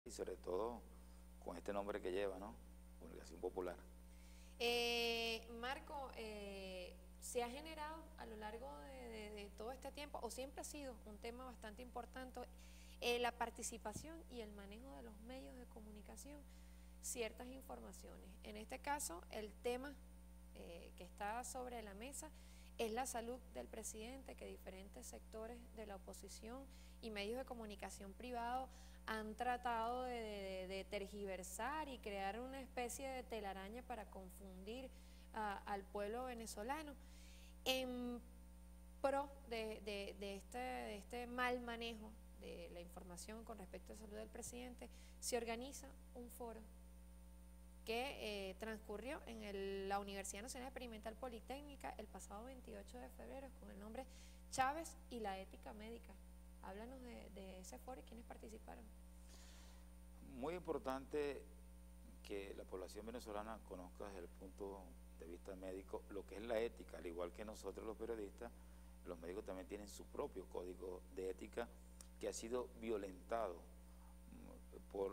y sobre todo con este nombre que lleva, ¿no? Comunicación Popular. Marco, ¿se ha generado a lo largo de todo este tiempo, o siempre ha sido un tema bastante importante, la participación y el manejo de los medios de comunicación, ciertas informaciones? En este caso, el tema que está sobre la mesa es la salud del presidente, que diferentes sectores de la oposición y medios de comunicación privados han tratado de tergiversar y crear una especie de telaraña para confundir al pueblo venezolano en pro de este mal manejo de la información con respecto a la salud del presidente. Se organiza un foro que transcurrió en la Universidad Nacional Experimental Politécnica el pasado 28 de febrero con el nombre Chávez y la ética médica. Háblanos de ese foro y quiénes participaron. Muy importante que la población venezolana conozca desde el punto de vista médico lo que es la ética. Al igual que nosotros los periodistas, los médicos también tienen su propio código de ética que ha sido violentado por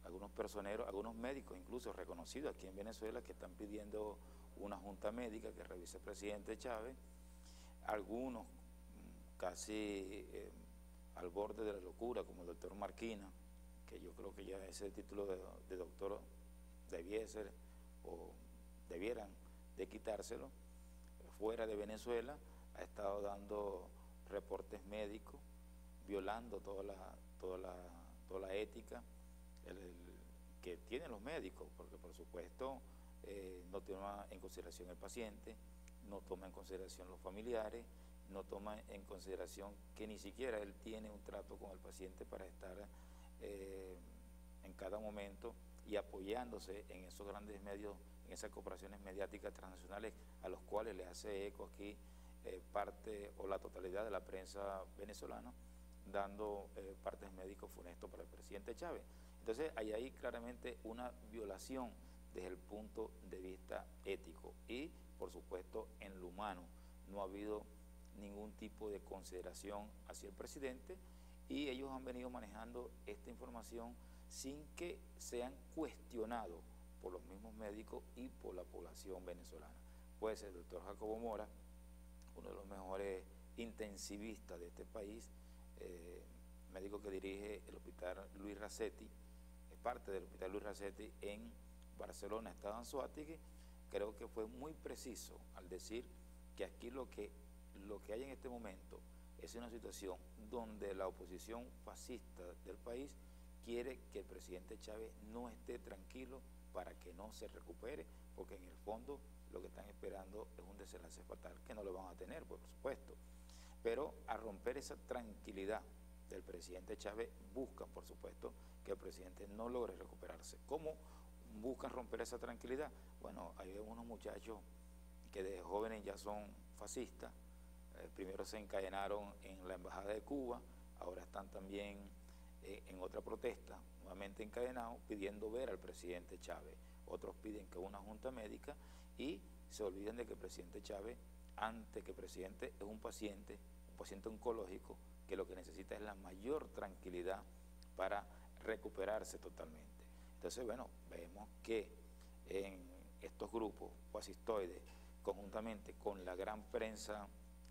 algunos personeros, algunos médicos incluso reconocidos aquí en Venezuela, que están pidiendo una junta médica que revise el presidente Chávez, algunos casi al borde de la locura, como el doctor Marquina, que yo creo que ya ese título de doctor debiese o debieran de quitárselo, fuera de Venezuela, ha estado dando reportes médicos, violando toda la ética que tienen los médicos, porque por supuesto no toma en consideración el paciente, no toma en consideración los familiares, no toma en consideración que ni siquiera él tiene un trato con el paciente para estar en cada momento y apoyándose en esos grandes medios, en esas corporaciones mediáticas transnacionales a los cuales le hace eco aquí parte o la totalidad de la prensa venezolana, dando partes médicos funestos para el presidente Chávez. Entonces hay ahí claramente una violación desde el punto de vista ético y por supuesto en lo humano. No ha habido ningún tipo de consideración hacia el presidente y ellos han venido manejando esta información sin que sean cuestionados por los mismos médicos y por la población venezolana. Pues el doctor Jacobo Mora, uno de los mejores intensivistas de este país, médico que dirige el hospital Luis Racetti, es parte del hospital Luis Racetti en Barcelona, estado Anzoátegui, creo que fue muy preciso al decir que aquí lo que hay en este momento es una situación donde la oposición fascista del país quiere que el presidente Chávez no esté tranquilo para que no se recupere, porque en el fondo lo que están esperando es un desenlace fatal, que no lo van a tener, por supuesto. Pero a romper esa tranquilidad del presidente Chávez, buscan, por supuesto, que el presidente no logre recuperarse. ¿Cómo buscan romper esa tranquilidad? Bueno, hay unos muchachos que desde jóvenes ya son fascistas, primero se encadenaron en la Embajada de Cuba, ahora están también en otra protesta, nuevamente encadenados, pidiendo ver al presidente Chávez. Otros piden que una junta médica y se olvidan de que el presidente Chávez, antes que el presidente, es un paciente oncológico, que lo que necesita es la mayor tranquilidad para recuperarse totalmente. Entonces, bueno, vemos que en estos grupos fascistoides, conjuntamente con la gran prensa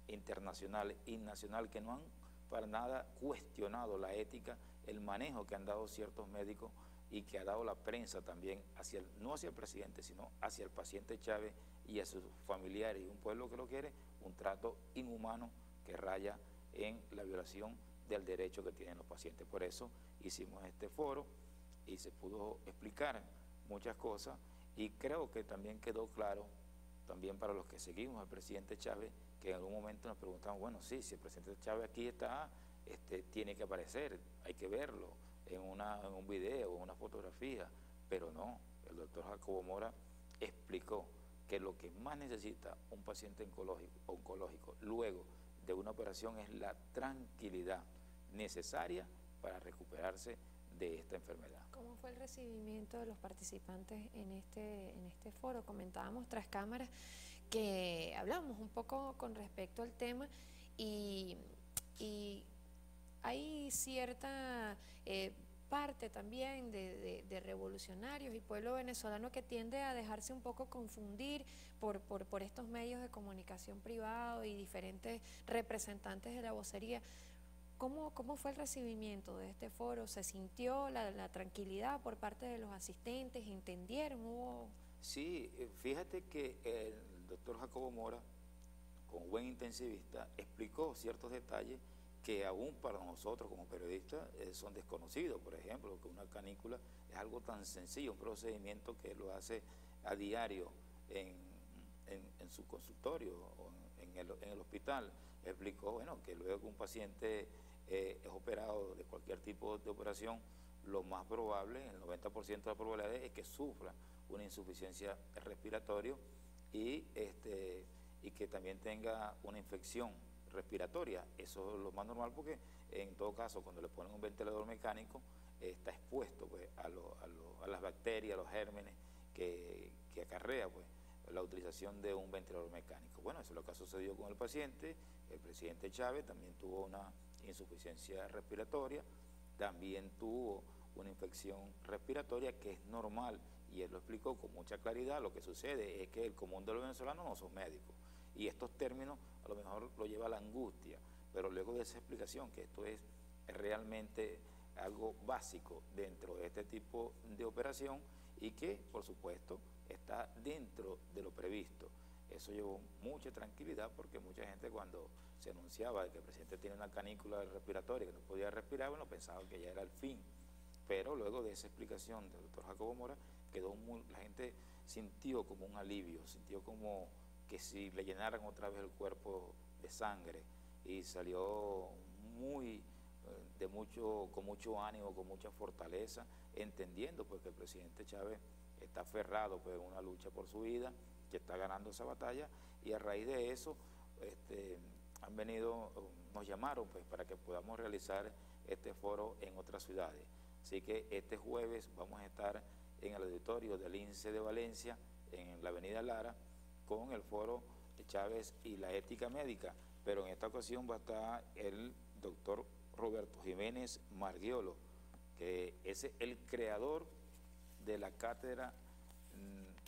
internacional y nacional, que no han para nada cuestionado la ética, el manejo que han dado ciertos médicos y que ha dado la prensa también, no hacia el presidente, sino hacia el paciente Chávez y a sus familiares y un pueblo que lo quiere, un trato inhumano que raya en la violación del derecho que tienen los pacientes. Por eso hicimos este foro y se pudo explicar muchas cosas y creo que también quedó claro, también para los que seguimos al presidente Chávez, que en algún momento nos preguntamos, bueno, sí, si el presidente Chávez aquí está, tiene que aparecer, hay que verlo en un video, en una fotografía, pero no, el doctor Jacobo Mora explicó que lo que más necesita un paciente oncológico luego de una operación es la tranquilidad necesaria para recuperarse de esta enfermedad. ¿Cómo fue el recibimiento de los participantes en este foro? Comentábamos tras cámaras que hablábamos un poco con respecto al tema y hay cierta parte también de revolucionarios y pueblo venezolano que tiende a dejarse un poco confundir por estos medios de comunicación privados y diferentes representantes de la vocería. ¿Cómo fue el recibimiento de este foro? ¿Se sintió la tranquilidad por parte de los asistentes? ¿Entendieron? ¿Hubo...? Sí, fíjate que el doctor Jacobo Mora, como buen intensivista, explicó ciertos detalles que aún para nosotros como periodistas son desconocidos. Por ejemplo, que una canícula es algo tan sencillo, un procedimiento que lo hace a diario en su consultorio o en el hospital. Explicó, bueno, que luego que un paciente es operado de cualquier tipo de operación, lo más probable, el 90% de las probabilidades es que sufra una insuficiencia respiratoria y que también tenga una infección respiratoria. Eso es lo más normal porque en todo caso cuando le ponen un ventilador mecánico está expuesto pues, a las bacterias, a los gérmenes que acarrea pues, la utilización de un ventilador mecánico. Bueno, eso es lo que sucedió con el paciente. El presidente Chávez también tuvo una insuficiencia respiratoria, también tuvo una infección respiratoria que es normal, y él lo explicó con mucha claridad. Lo que sucede es que el común de los venezolanos no son médicos, y estos términos a lo mejor lo lleva a la angustia, pero luego de esa explicación que esto es realmente algo básico dentro de este tipo de operación y que por supuesto está dentro de lo previsto. Eso llevó mucha tranquilidad porque mucha gente cuando se anunciaba que el presidente tiene una canícula respiratoria, que no podía respirar, bueno, pensaban que ya era el fin. Pero luego de esa explicación del doctor Jacobo Mora, la gente sintió como un alivio, sintió como que si le llenaran otra vez el cuerpo de sangre, y salió con mucho ánimo, con mucha fortaleza, entendiendo pues que el presidente Chávez está aferrado pues en una lucha por su vida, que está ganando esa batalla, y a raíz de eso nos llamaron pues para que podamos realizar este foro en otras ciudades. Así que este jueves vamos a estar en el auditorio del INSE de Valencia, en la avenida Lara, con el foro de Chávez y la ética médica, pero en esta ocasión va a estar el doctor Roberto Jiménez Marguiolo, que es el creador de la cátedra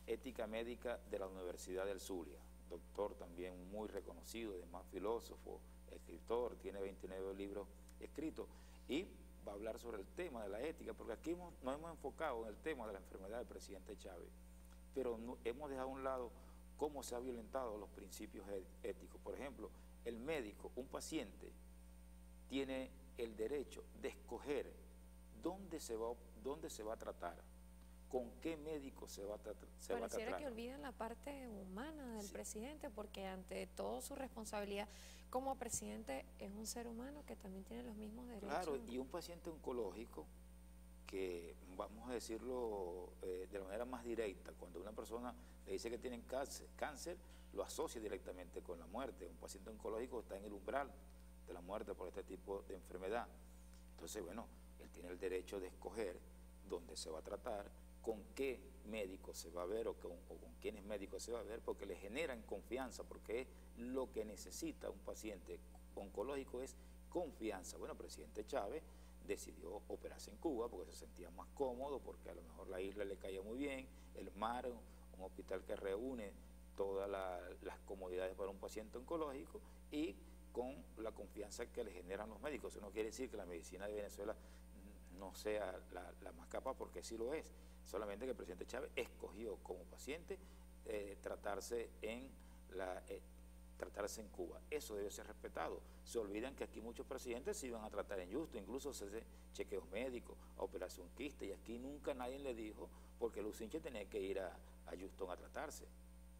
ética médica de la Universidad del Zulia, doctor también muy reconocido, además filósofo, escritor, tiene 29 libros escritos, y va a hablar sobre el tema de la ética, porque aquí nos hemos enfocado en el tema de la enfermedad del presidente Chávez, pero hemos dejado a un lado cómo se han violentado los principios éticos. Por ejemplo, el médico, un paciente, tiene el derecho de escoger dónde se va a tratar, con qué médico se va a tratar. Pareciera que olvidan la parte humana del presidente, porque ante todo su responsabilidad como presidente es un ser humano que también tiene los mismos derechos. Claro, y un paciente oncológico que, vamos a decirlo de la manera más directa, cuando una persona le dice que tiene cáncer, lo asocia directamente con la muerte. Un paciente oncológico está en el umbral de la muerte por este tipo de enfermedad. Entonces, bueno, él tiene el derecho de escoger dónde se va a tratar, con qué médico se va a ver o con quiénes médicos se va a ver, porque le generan confianza, porque es lo que necesita un paciente oncológico, es confianza. Bueno, el presidente Chávez decidió operarse en Cuba porque se sentía más cómodo, porque a lo mejor la isla le caía muy bien, el mar, un hospital que reúne todas las comodidades para un paciente oncológico y con la confianza que le generan los médicos. Eso no quiere decir que la medicina de Venezuela no sea la más capaz, porque sí lo es, solamente que el presidente Chávez escogió como paciente tratarse en Cuba. Eso debe ser respetado. Se olvidan que aquí muchos presidentes se iban a tratar en Houston, incluso se hace chequeos médicos, a operación quiste, y aquí nunca nadie le dijo porque Lucinche tenía que ir a Houston a tratarse.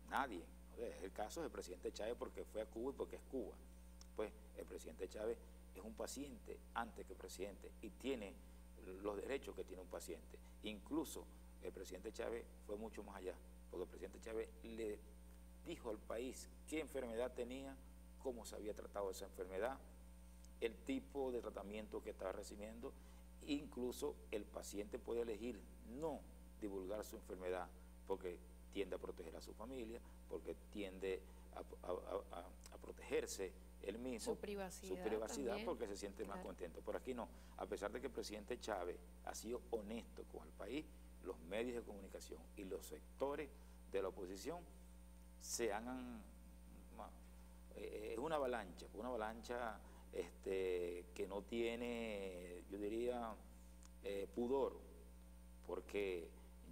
Nadie. Es el caso del presidente Chávez porque fue a Cuba y porque es Cuba. Pues el presidente Chávez es un paciente antes que presidente y tiene los derechos que tiene un paciente. Incluso el presidente Chávez fue mucho más allá, porque el presidente Chávez le dijo al país qué enfermedad tenía, cómo se había tratado esa enfermedad, el tipo de tratamiento que estaba recibiendo. Incluso el paciente puede elegir no divulgar su enfermedad porque tiende a proteger a su familia, porque tiende a protegerse él mismo su privacidad también, porque se siente más contento. Por aquí no, a pesar de que el presidente Chávez ha sido honesto con el país, los medios de comunicación y los sectores de la oposición se han... es una avalancha que no tiene, yo diría, pudor, porque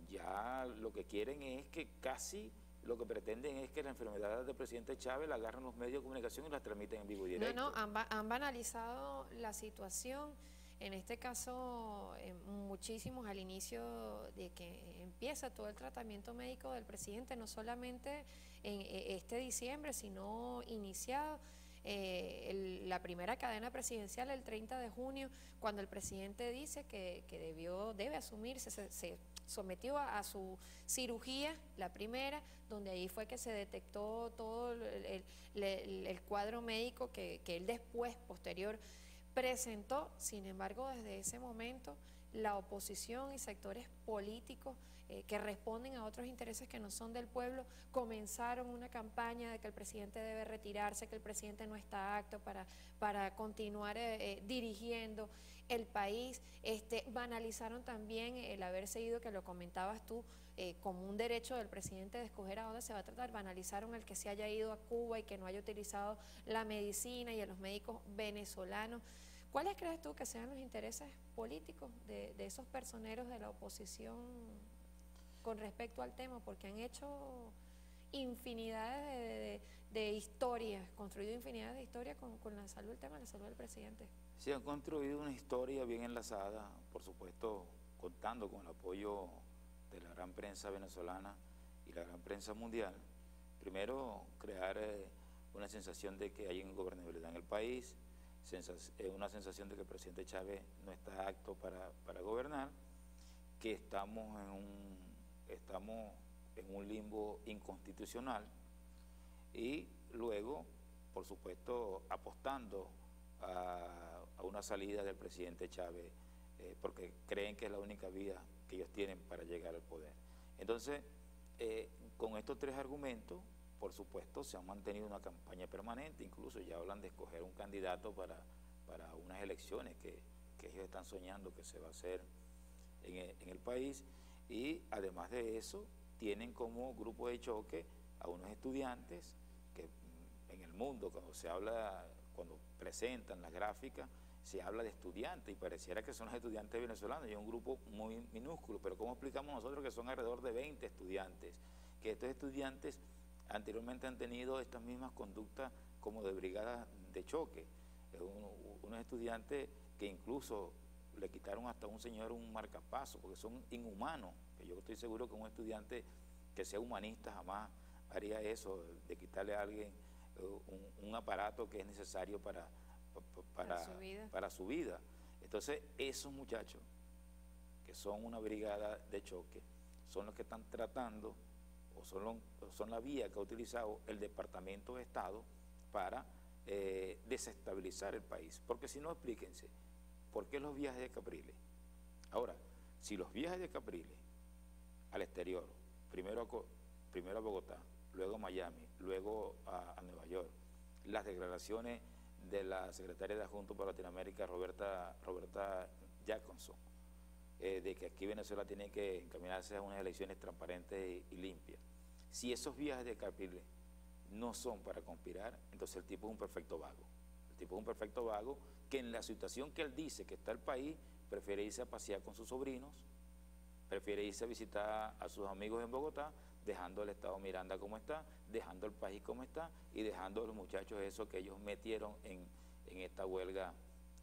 ya lo que quieren es que casi lo que pretenden es que la enfermedad del presidente Chávez la agarran los medios de comunicación y la transmiten en vivo y directo. Han banalizado la situación, en este caso muchísimos al inicio de que empieza todo el tratamiento médico del presidente, no solamente en este diciembre, sino iniciado. La primera cadena presidencial el 30 de junio, cuando el presidente dice que debe asumirse, se sometió a su cirugía, la primera, donde ahí fue que se detectó todo el cuadro médico que él después, posterior, presentó. Sin embargo, desde ese momento, la oposición y sectores políticos que responden a otros intereses que no son del pueblo, comenzaron una campaña de que el presidente debe retirarse, que el presidente no está apto para continuar dirigiendo el país. Banalizaron también el haberse ido, que lo comentabas tú, como un derecho del presidente de escoger a dónde se va a tratar. Banalizaron el que se haya ido a Cuba y que no haya utilizado la medicina y a los médicos venezolanos. ¿Cuáles crees tú que sean los intereses políticos de esos personeros de la oposición con respecto al tema? Porque han hecho infinidades de historias, construido infinidades de historias con la salud, el tema de la salud del presidente. Sí, han construido una historia bien enlazada, por supuesto, contando con el apoyo de la gran prensa venezolana y la gran prensa mundial. Primero, crear una sensación de que hay ingobernabilidad en el país, una sensación de que el presidente Chávez no está apto para gobernar, que estamos en un limbo inconstitucional, y luego, por supuesto, apostando a una salida del presidente Chávez, porque creen que es la única vía que ellos tienen para llegar al poder. Entonces, con estos tres argumentos, por supuesto, se han mantenido una campaña permanente, incluso ya hablan de escoger un candidato para unas elecciones que ellos están soñando que se va a hacer en el país, y además de eso, tienen como grupo de choque a unos estudiantes que en el mundo, cuando presentan las gráficas, se habla de estudiantes y pareciera que son los estudiantes venezolanos, y es un grupo muy minúsculo, pero ¿cómo explicamos nosotros que son alrededor de 20 estudiantes? Que estos estudiantes anteriormente han tenido estas mismas conductas como de brigadas de choque. Unos estudiantes que incluso le quitaron hasta a un señor un marcapaso, porque son inhumanos, que yo estoy seguro que un estudiante que sea humanista jamás haría eso, de quitarle a alguien un aparato que es necesario para su vida. Entonces, esos muchachos, que son una brigada de choque, son los que están tratando, o son la vía que ha utilizado el Departamento de Estado para desestabilizar el país. Porque si no, explíquense, ¿por qué los viajes de Capriles? Ahora, si los viajes de Capriles al exterior, primero a Bogotá, luego a Miami, luego a Nueva York, las declaraciones de la secretaria de Adjunto para Latinoamérica, Roberta Jacobson, de que aquí Venezuela tiene que encaminarse a unas elecciones transparentes y limpias. Si esos viajes de Capriles no son para conspirar, entonces el tipo es un perfecto vago. El tipo es un perfecto vago que en la situación que él dice que está el país, prefiere irse a pasear con sus sobrinos, prefiere irse a visitar a sus amigos en Bogotá, dejando el estado Miranda como está, dejando el país como está y dejando a los muchachos eso que ellos metieron en esta huelga,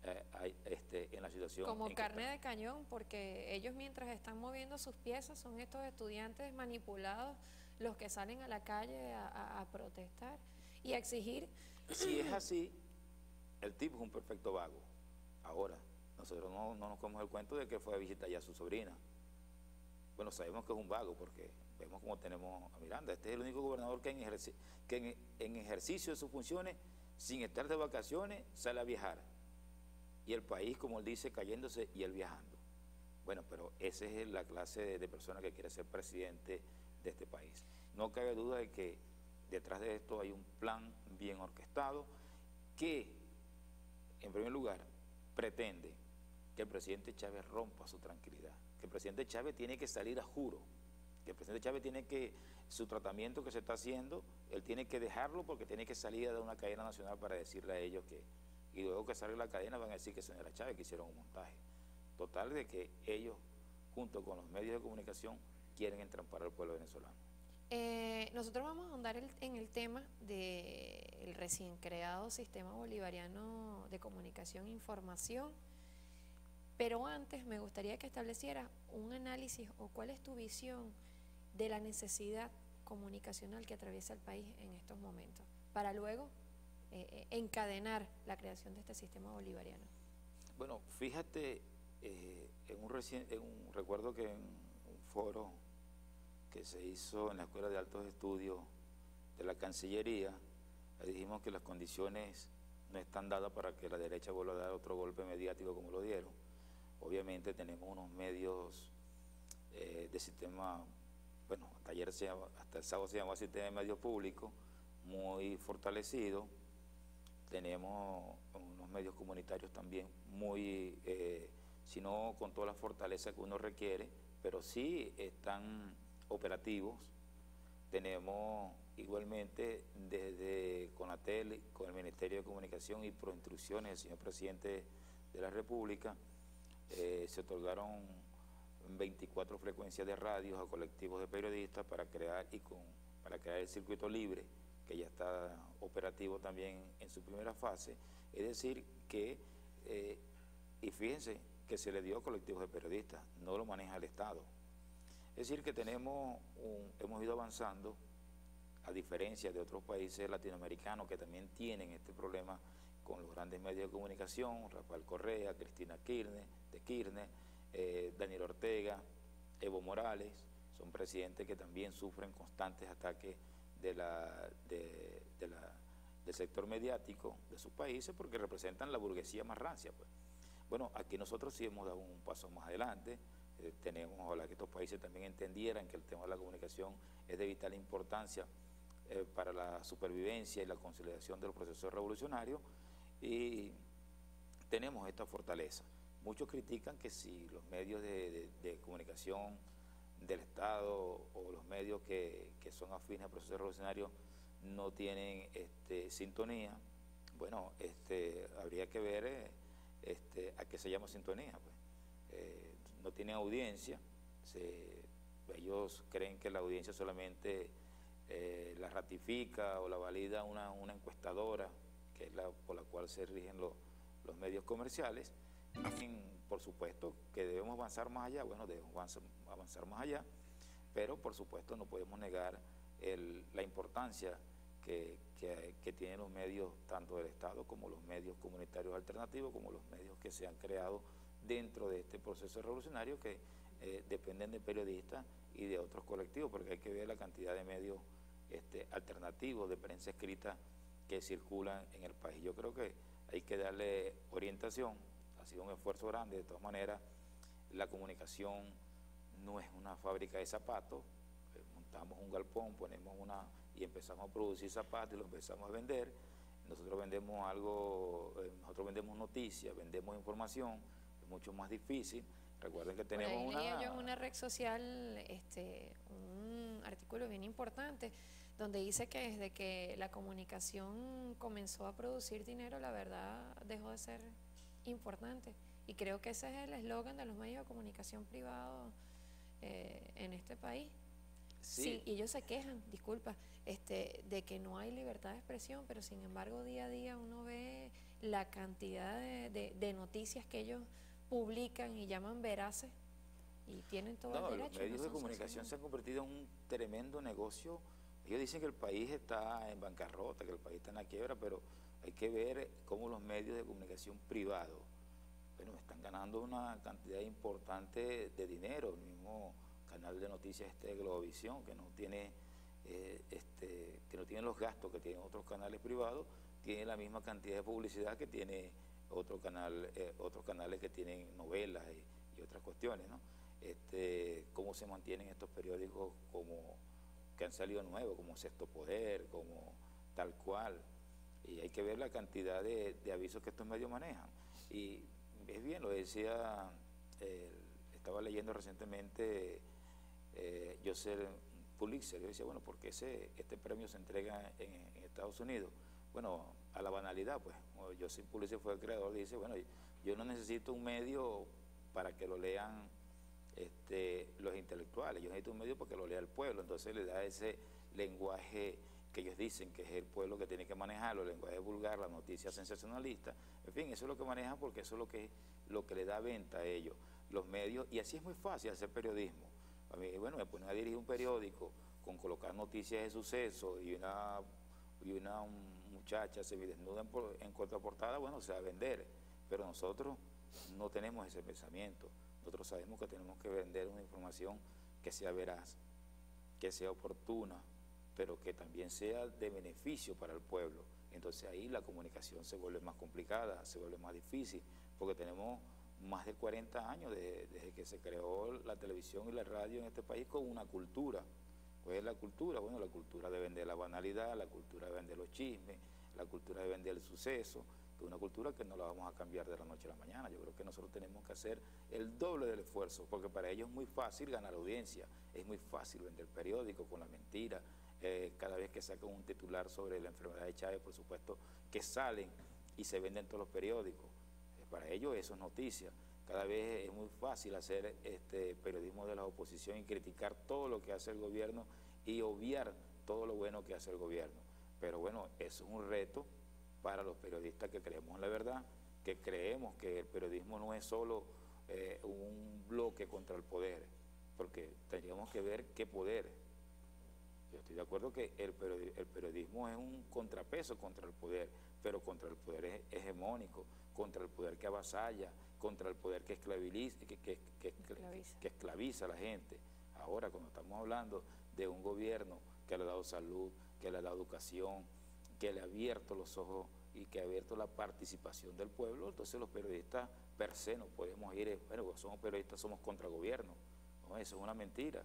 en la situación. Como carne de cañón, porque ellos mientras están moviendo sus piezas son estos estudiantes manipulados los que salen a la calle a protestar y a exigir. Si es así, el tipo es un perfecto vago. Ahora, nosotros no nos comemos el cuento de que fue a visitar ya a su sobrina. Bueno, sabemos que es un vago porque vemos cómo tenemos a Miranda. Este es el único gobernador que en ejercicio de sus funciones, sin estar de vacaciones, sale a viajar. Y el país, como él dice, cayéndose y él viajando. Bueno, pero esa es la clase de persona que quiere ser presidente de este país. No cabe duda de que detrás de esto hay un plan bien orquestado que, en primer lugar, pretende que el presidente Chávez rompa su tranquilidad, que el presidente Chávez tiene que salir a juro, que el presidente Chávez tiene que, su tratamiento que se está haciendo, él tiene que dejarlo porque tiene que salir de una cadena nacional para decirle a ellos que, y luego que salga la cadena van a decir que eso no era Chávez, que hicieron un montaje. Total de que ellos, junto con los medios de comunicación, quieren entrampar al pueblo venezolano. Nosotros vamos a ahondar en el tema del recién creado Sistema Bolivariano de Comunicación e Información, pero antes me gustaría que establecieras un análisis o cuál es tu visión de la necesidad comunicacional que atraviesa el país en estos momentos, para luego encadenar la creación de este sistema bolivariano. Bueno, fíjate, recuerdo que en un foro que se hizo en la Escuela de Altos Estudios de la Cancillería, dijimos que las condiciones no están dadas para que la derecha vuelva a dar otro golpe mediático como lo dieron. Obviamente tenemos unos medios de sistema, bueno, hasta el sábado se llamaba Sistema de Medios Públicos, muy fortalecido. Tenemos unos medios comunitarios también muy, si no con toda la fortaleza que uno requiere, pero sí están operativos. Tenemos igualmente desde Conatel, con el Ministerio de Comunicación y por instrucciones del señor presidente de la República, se otorgaron 24 frecuencias de radios a colectivos de periodistas para crear el circuito libre, que ya está operativo también en su primera fase. Es decir que, y fíjense que se le dio a colectivos de periodistas, no lo maneja el Estado. Es decir que hemos ido avanzando, a diferencia de otros países latinoamericanos que también tienen este problema con los grandes medios de comunicación, Rafael Correa, Cristina Kirchner, Daniel Ortega, Evo Morales, son presidentes que también sufren constantes ataques del sector mediático de sus países porque representan la burguesía más rancia, pues. Bueno, aquí nosotros sí hemos dado un paso más adelante. Ojalá que estos países también entendieran que el tema de la comunicación es de vital importancia para la supervivencia y la consolidación de los procesos revolucionarios, y tenemos esta fortaleza. Muchos critican que si los medios de comunicación del Estado o los medios que son afines al proceso revolucionario no tienen sintonía. Bueno, habría que ver a qué se llama sintonía, pues. No tienen audiencia, ellos creen que la audiencia solamente la ratifica o la valida una encuestadora, que es por la cual se rigen los medios comerciales. Por supuesto que debemos avanzar más allá, bueno, debemos avanzar más allá, pero por supuesto no podemos negar la importancia que tienen los medios, tanto del Estado como los medios comunitarios alternativos, como los medios que se han creado dentro de este proceso revolucionario, que dependen de periodistas y de otros colectivos, porque hay que ver la cantidad de medios alternativos de prensa escrita que circulan en el país. Yo creo que hay que darle orientación. Ha sido un esfuerzo grande. De todas maneras, la comunicación no es una fábrica de zapatos. Montamos un galpón, ponemos y empezamos a producir zapatos y los empezamos a vender. Nosotros vendemos nosotros vendemos noticias, vendemos información. Es mucho más difícil. Recuerden que tenemos leía yo en una red social un artículo bien importante donde dice que desde que la comunicación comenzó a producir dinero, la verdad dejó de ser importante. Y creo que ese es el eslogan de los medios de comunicación privados en este país. Sí, y ellos se quejan, disculpa, de que no hay libertad de expresión, pero sin embargo día a día uno ve la cantidad de noticias que ellos publican y llaman veraces y tienen todo el derecho. Los medios de comunicación se han convertido en un tremendo negocio. Ellos dicen que el país está en bancarrota, que el país está en la quiebra, pero hay que ver cómo los medios de comunicación privados, bueno, están ganando una cantidad importante de dinero. El mismo canal de noticias de Globovisión, que no tiene los gastos que tienen otros canales privados, tiene la misma cantidad de publicidad que tiene otros canales que tienen novelas y otras cuestiones, ¿no? Cómo se mantienen estos periódicos que han salido nuevos, como Sexto Poder, como Tal Cual. Y hay que ver la cantidad de avisos que estos medios manejan. Y es bien, lo decía, estaba leyendo recientemente Joseph Pulitzer. Yo decía, bueno, ¿por qué este premio se entrega en Estados Unidos? Bueno, a la banalidad, pues. Joseph Pulitzer fue el creador, dice, bueno, yo no necesito un medio para que lo lean los intelectuales, yo necesito un medio para que lo lea el pueblo. Entonces le da ese lenguaje que ellos dicen que es el pueblo que tiene que manejarlo, el lenguaje vulgar, la noticia sensacionalista, en fin, eso es lo que manejan porque eso es lo que le da venta a ellos, los medios, y así es muy fácil hacer periodismo. A mí, bueno, me ponen a dirigir un periódico con colocar noticias de suceso y una muchacha se desnuda en contraportada, bueno, se va a vender, pero nosotros no tenemos ese pensamiento. Nosotros sabemos que tenemos que vender una información que sea veraz, que sea oportuna, pero que también sea de beneficio para el pueblo. Entonces ahí la comunicación se vuelve más complicada, se vuelve más difícil, porque tenemos más de 40 años desde que se creó la televisión y la radio en este país con una cultura. ¿Cuál es la cultura? Bueno, la cultura de vender la banalidad, la cultura de vender los chismes, la cultura de vender el suceso, que es una cultura que no la vamos a cambiar de la noche a la mañana. Yo creo que nosotros tenemos que hacer el doble del esfuerzo, porque para ellos es muy fácil ganar audiencia, es muy fácil vender periódicos con la mentira. Cada vez que sacan un titular sobre la enfermedad de Chávez, por supuesto, que salen y se venden todos los periódicos. Para ellos eso es noticia. Cada vez es muy fácil hacer periodismo de la oposición y criticar todo lo que hace el gobierno y obviar todo lo bueno que hace el gobierno. Pero bueno, eso es un reto para los periodistas que creemos en la verdad, que creemos que el periodismo no es solo un bloque contra el poder, porque tendríamos que ver qué poder. Yo estoy de acuerdo que el periodismo es un contrapeso contra el poder, pero contra el poder hegemónico, contra el poder que avasalla, contra el poder que esclaviza a la gente. Ahora, cuando estamos hablando de un gobierno que le ha dado salud, que le ha dado educación, que le ha abierto los ojos y que ha abierto la participación del pueblo, entonces los periodistas per se no podemos ir, bueno, somos periodistas, somos contra gobierno. No, eso es una mentira.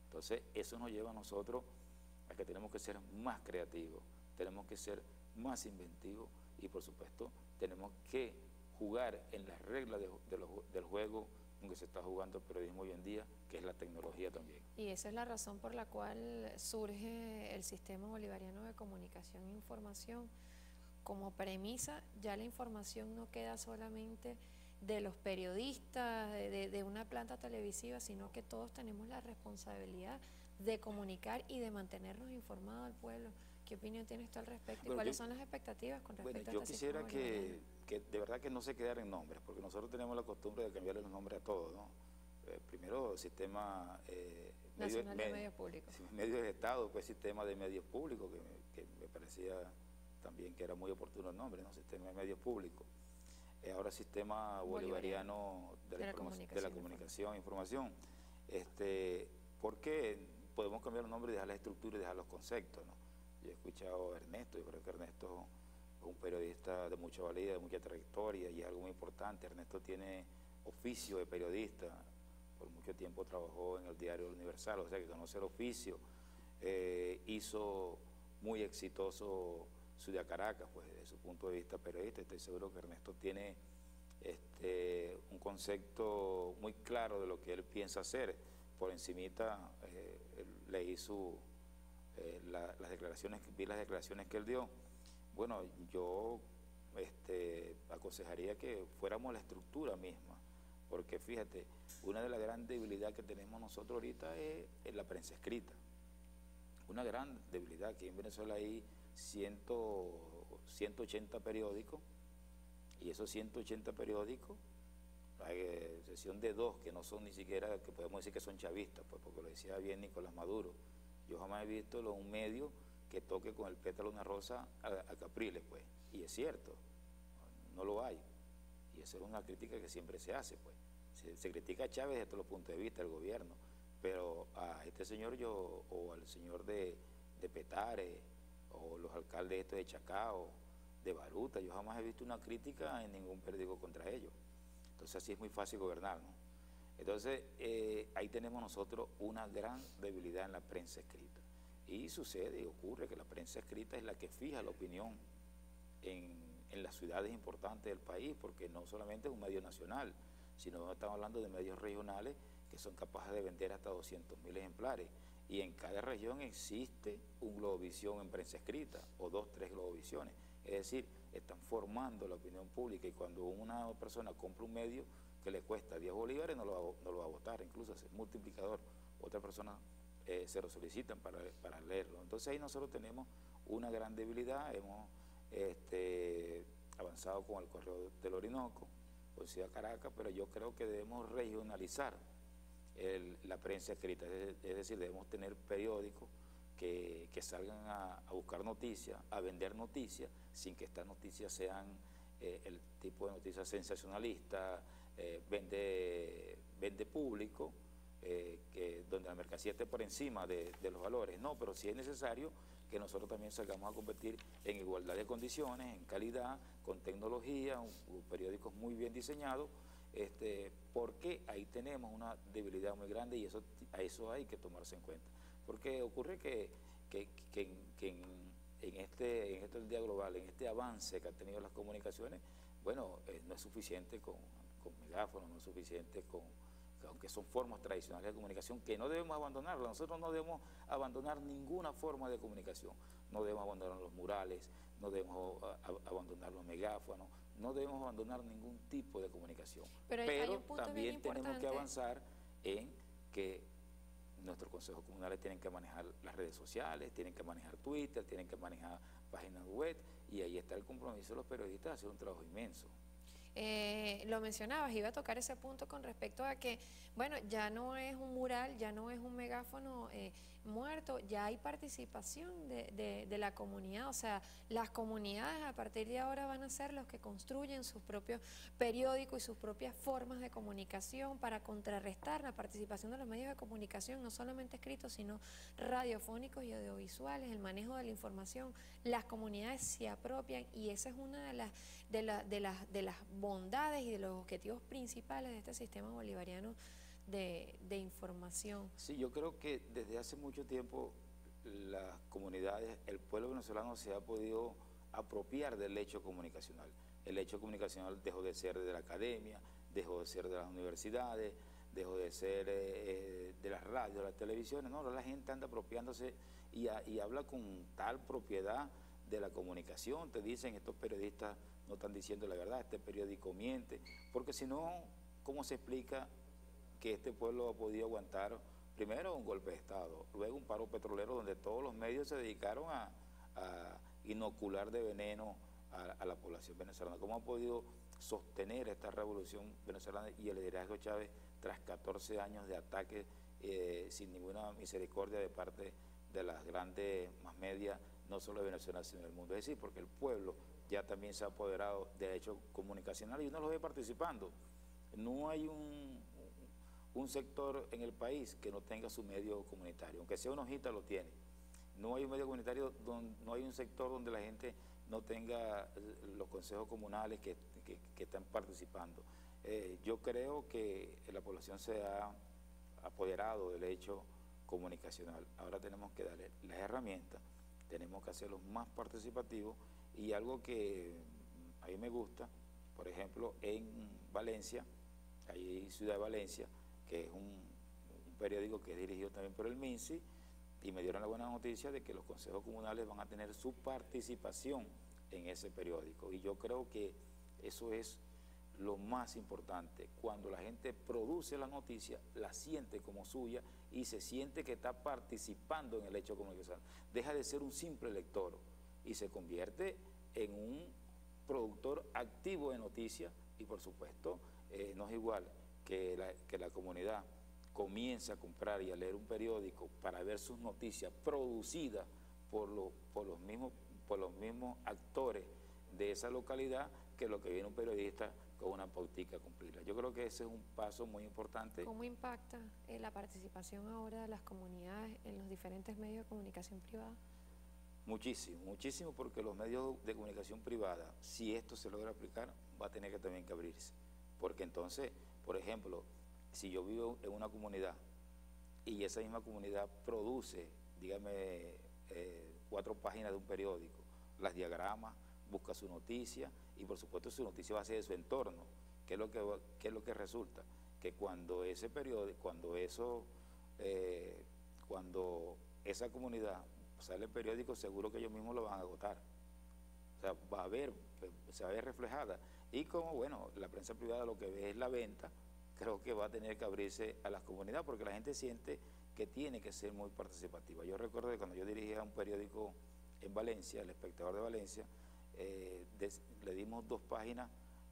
Entonces, eso nos lleva a nosotros a que tenemos que ser más creativos, tenemos que ser más inventivos y, por supuesto, tenemos que jugar en las reglas del juego en que se está jugando el periodismo hoy en día, que es la tecnología también. Y esa es la razón por la cual surge el Sistema Bolivariano de Comunicación e Información. Como premisa, ya la información no queda solamente de los periodistas, de una planta televisiva, sino que todos tenemos la responsabilidad de comunicar y de mantenernos informados al pueblo. ¿Qué opinión tienes tú al respecto? ¿Y cuáles son las expectativas con respecto yo a este quisiera sistema bolivariano? que de verdad que no se quedaran nombres, porque nosotros tenemos la costumbre de cambiarle los nombres a todos, ¿no? Primero, sistema nacional de medios públicos. Medios de Estado, pues sistema de medios públicos, que me parecía también que era muy oportuno el nombre, ¿no? Sistema de medios públicos. Ahora sistema bolivariano de la comunicación e información. ¿Por qué podemos cambiar los nombres y dejar la estructura y dejar los conceptos, ¿no? Yo he escuchado a Ernesto, yo creo que Ernesto es un periodista de mucha valía, de mucha trayectoria y es algo muy importante. Ernesto tiene oficio de periodista, por mucho tiempo trabajó en el diario Universal, o sea que conoce el oficio, hizo muy exitoso Ciudad Caracas, pues desde su punto de vista periodista. Estoy seguro que Ernesto tiene un concepto muy claro de lo que él piensa hacer. Por encimita leí las declaraciones que él dio. Bueno, yo aconsejaría que fuéramos la estructura misma, porque fíjate, una de las grandes debilidades que tenemos nosotros ahorita es la prensa escrita. Una gran debilidad. Aquí en Venezuela hay 180 periódicos, y esos 180 periódicos, hay excepción de 2 que no son ni siquiera, que podemos decir que son chavistas, pues porque lo decía bien Nicolás Maduro. Yo jamás he visto un medio que toque con el pétalo de una rosa a Capriles, pues, y es cierto, no lo hay, y esa es una crítica que siempre se hace, pues. Se critica a Chávez desde todos los puntos de vista del gobierno, pero a este señor o al señor de Petare, o los alcaldes de Chacao, de Baruta, yo jamás he visto una crítica en ningún periódico contra ellos. Entonces así es muy fácil gobernar, ¿no? Entonces ahí tenemos nosotros una gran debilidad en la prensa escrita. Y sucede y ocurre que la prensa escrita es la que fija la opinión en las ciudades importantes del país, porque no solamente es un medio nacional, sino estamos hablando de medios regionales que son capaces de vender hasta 200.000 ejemplares. Y en cada región existe un Globovisión en prensa escrita, o 2, 3 Globovisiones. Es decir, están formando la opinión pública, y cuando una persona compra un medio que le cuesta 10 bolívares, no lo va a votar, incluso es multiplicador. Otras personas se lo solicitan para leerlo. Entonces ahí nosotros tenemos una gran debilidad. Hemos avanzado con el Correo del Orinoco, con Ciudad Caracas, pero yo creo que debemos regionalizar la prensa escrita, es decir, debemos tener periódicos que salgan a buscar noticias, a vender noticias, sin que estas noticias sean el tipo de noticias sensacionalistas, vende público, donde la mercancía esté por encima de los valores. No, pero sí es necesario que nosotros también salgamos a competir en igualdad de condiciones, en calidad, con tecnología, periódicos muy bien diseñados, porque ahí tenemos una debilidad muy grande, y a eso hay que tomarse en cuenta. Porque ocurre que en este día global, en este avance que han tenido las comunicaciones, bueno, no es suficiente con megáfonos, no es suficiente aunque son formas tradicionales de comunicación que no debemos abandonarlas. Nosotros no debemos abandonar ninguna forma de comunicación. No debemos abandonar los murales, no debemos abandonar los megáfonos, no debemos abandonar ningún tipo de comunicación. Pero también tenemos que avanzar en que nuestros consejos comunales tienen que manejar las redes sociales, tienen que manejar Twitter, tienen que manejar páginas web, y ahí está el compromiso de los periodistas de hacer un trabajo inmenso. Lo mencionabas, iba a tocar ese punto con respecto a que, bueno, ya no es un mural, ya no es un megáfono muerto, ya hay participación de la comunidad. O sea, las comunidades a partir de ahora van a ser los que construyen sus propios periódicos y sus propias formas de comunicación para contrarrestar la participación de los medios de comunicación, no solamente escritos, sino radiofónicos y audiovisuales, el manejo de la información. Las comunidades se apropian, y esa es una de las bondades y de los objetivos principales de este sistema bolivariano de información. Sí, yo creo que desde hace mucho tiempo las comunidades, el pueblo venezolano se ha podido apropiar del hecho comunicacional. El hecho comunicacional dejó de ser de la academia, dejó de ser de las universidades, dejó de ser de las radios, de las televisiones. No, ahora la gente anda apropiándose y habla con tal propiedad de la comunicación. Te dicen, estos periodistas no están diciendo la verdad, este periódico miente, porque si no, ¿cómo se explica que este pueblo ha podido aguantar primero un golpe de Estado, luego un paro petrolero donde todos los medios se dedicaron a inocular de veneno a la población venezolana? ¿Cómo ha podido sostener esta revolución venezolana y el liderazgo de Chávez tras 14 años de ataques sin ninguna misericordia de parte de las grandes más medias, no solo de Venezuela, sino del mundo? Es decir, porque el pueblo ya también se ha apoderado del hecho comunicacional y uno lo ve participando. No hay un sector en el país que no tenga su medio comunitario, aunque sea una hojita lo tiene. No hay un medio comunitario, no hay un sector donde la gente no tenga los consejos comunales que están participando. Yo creo que la población se ha apoderado del hecho comunicacional. Ahora tenemos que darle las herramientas, tenemos que hacerlos más participativos, y algo que a mí me gusta, por ejemplo, en Valencia, hay Ciudad de Valencia, que es un periódico que es dirigido también por el MINSI, y me dieron la buena noticia de que los consejos comunales van a tener su participación en ese periódico, y yo creo que eso es lo más importante. Cuando la gente produce la noticia, la siente como suya y se siente que está participando en el hecho comunicacional. Deja de ser un simple lector y se convierte en un productor activo de noticias, y por supuesto no es igual que la comunidad comience a comprar y a leer un periódico para ver sus noticias producidas por los mismos actores de esa localidad, que lo que viene un periodista con una pautica a cumplirla. Yo creo que ese es un paso muy importante. ¿Cómo impacta la participación ahora de las comunidades en los diferentes medios de comunicación privada? Muchísimo, muchísimo, porque los medios de comunicación privada, si esto se logra aplicar, va a tener que también que abrirse. Porque entonces, por ejemplo, si yo vivo en una comunidad y esa misma comunidad produce, dígame, 4 páginas de un periódico, las diagrama, busca su noticia y por supuesto su noticia va a ser de su entorno. ¿Qué es lo que resulta? Que cuando ese periódico, cuando esa comunidad sale el periódico, seguro que ellos mismos lo van a agotar. O sea, se va a ver reflejada. Y como, bueno, la prensa privada lo que ve es la venta, creo que va a tener que abrirse a las comunidades porque la gente siente que tiene que ser muy participativa. Yo recuerdo que cuando yo dirigía un periódico en Valencia, El Espectador de Valencia, le dimos 2 páginas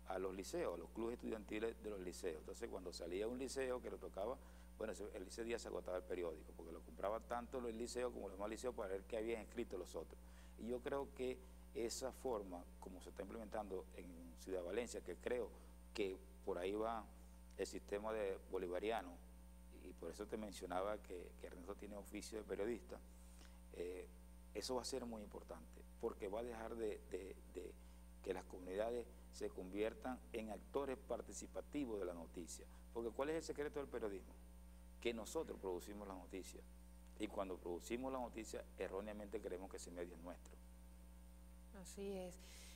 a los liceos, a los clubes estudiantiles de los liceos. Entonces, cuando salía un liceo que lo tocaba, bueno, ese día se agotaba el periódico, porque lo compraba tanto los liceos como los demás liceos para ver qué habían escrito los otros. Y yo creo que esa forma, como se está implementando en Ciudad Valencia, que creo que por ahí va el sistema bolivariano, y por eso te mencionaba que Ernesto tiene oficio de periodista, eso va a ser muy importante, porque va a dejar de que las comunidades se conviertan en actores participativos de la noticia. Porque ¿cuál es el secreto del periodismo? Que nosotros producimos las noticias, y cuando producimos la noticia, erróneamente creemos que ese medio es nuestro. Así es.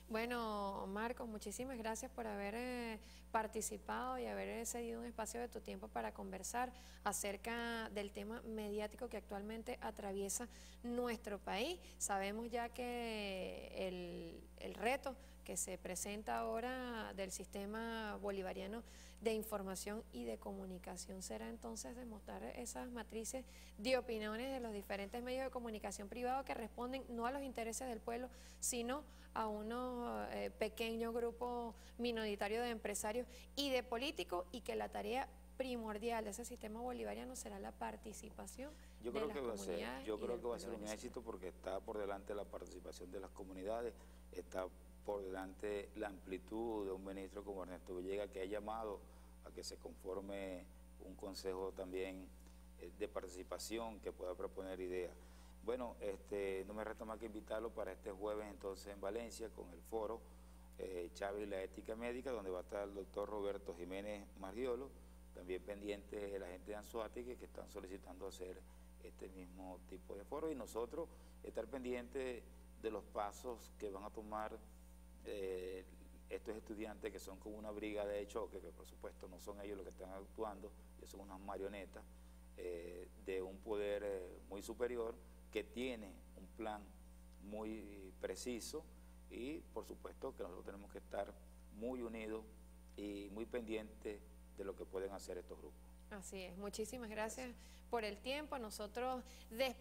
Bueno, Marcos, muchísimas gracias por haber participado y haber cedido un espacio de tu tiempo para conversar acerca del tema mediático que actualmente atraviesa nuestro país. Sabemos ya que el reto que se presenta ahora del sistema bolivariano de información y de comunicación será entonces demostrar esas matrices de opiniones de los diferentes medios de comunicación privados que responden no a los intereses del pueblo, sino a unos pequeños grupos minoritarios de empresarios y de políticos, y que la tarea primordial de ese sistema bolivariano será la participación de las comunidades. Yo creo que va a ser un éxito porque está por delante la participación de las comunidades, está por delante la amplitud de un ministro como Ernesto Villegas, que ha llamado a que se conforme un consejo también de participación que pueda proponer ideas. Bueno, no me resta más que invitarlo para este jueves entonces en Valencia con el foro Chávez y la ética médica, donde va a estar el doctor Roberto Jiménez Margiolo, también pendiente de la gente de Anzoátegui que están solicitando hacer este mismo tipo de foro, y nosotros estar pendientes de los pasos que van a tomar estos estudiantes, que son como una brigada de choque, que por supuesto no son ellos los que están actuando, ellos son unas marionetas de un poder muy superior que tiene un plan muy preciso, y por supuesto que nosotros tenemos que estar muy unidos y muy pendientes de lo que pueden hacer estos grupos. Así es, muchísimas gracias por el tiempo. Nosotros despedimos